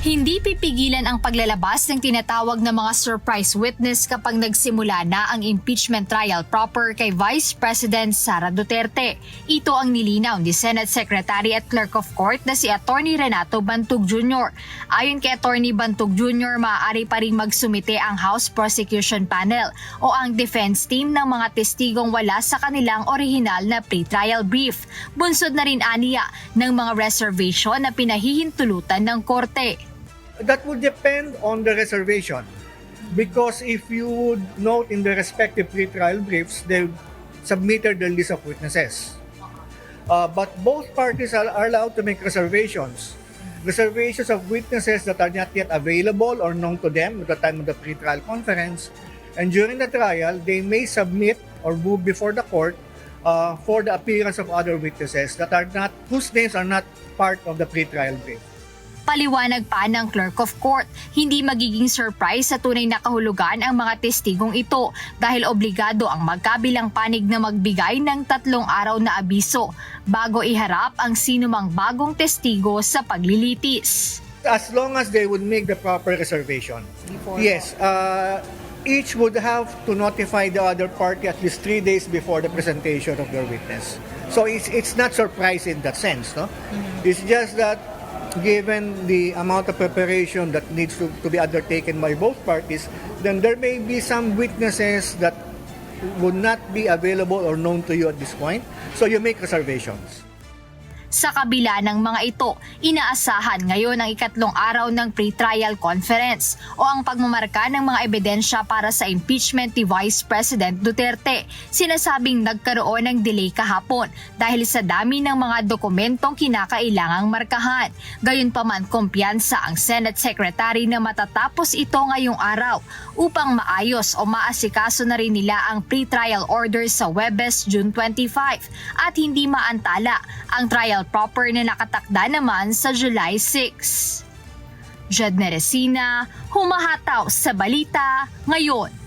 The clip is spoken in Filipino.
Hindi pipigilan ang paglalabas ng tinatawag na mga surprise witness kapag nagsimula na ang impeachment trial proper kay Vice President Sara Duterte. Ito ang nilinaw ni Senate Secretary at Clerk of Court na si Attorney Renato Bantug Jr. Ayon kay Attorney Bantug Jr., maaari pa ring magsumite ang House Prosecution Panel o ang defense team ng mga testigong wala sa kanilang orihinal na pre-trial brief. Bunsod na rin aniya ng mga reservation na pinahihintulutan ng korte. That would depend on the reservation, because if you would note in the respective pre-trial briefs, they submitted the list of witnesses. But both parties are allowed to make reservations. Reservations of witnesses that are not yet available or known to them at the time of the pre-trial conference. And during the trial, they may submit or move before the court for the appearance of other witnesses that are not, whose names are not part of the pre-trial brief. Paliwanag pa ng Clerk of Court, hindi magiging surprise sa tunay na kahulugan ang mga testigong ito dahil obligado ang magkabilang panig na magbigay ng 3 araw na abiso bago iharap ang sinumang bagong testigo sa paglilitis. As long as they would make the proper reservation. Yes, each would have to notify the other party at least 3 days before the presentation of their witness. So it's not surprise in that sense, no? It's just that given the amount of preparation that needs to be undertaken by both parties, then there may be some witnesses that would not be available or known to you at this point. So you make reservations. Sa kabila ng mga ito, inaasahan ngayon ang 2 araw ng pre-trial conference o ang pagmamarka ng mga ebidensya para sa impeachment ni Vice President Duterte. Sinasabing nagkaroon ng delay kahapon dahil sa dami ng mga dokumentong kinakailangang markahan. Gayunpaman, kumpiyansa ang Senate Secretary na matatapos ito ngayong araw upang maayos o maasikaso na rin nila ang pre-trial order sa Huwebes, June 25 at hindi maantala ang trial proper na nakatakda naman sa July 6. Jed Neresina, humahataw sa balita ngayon.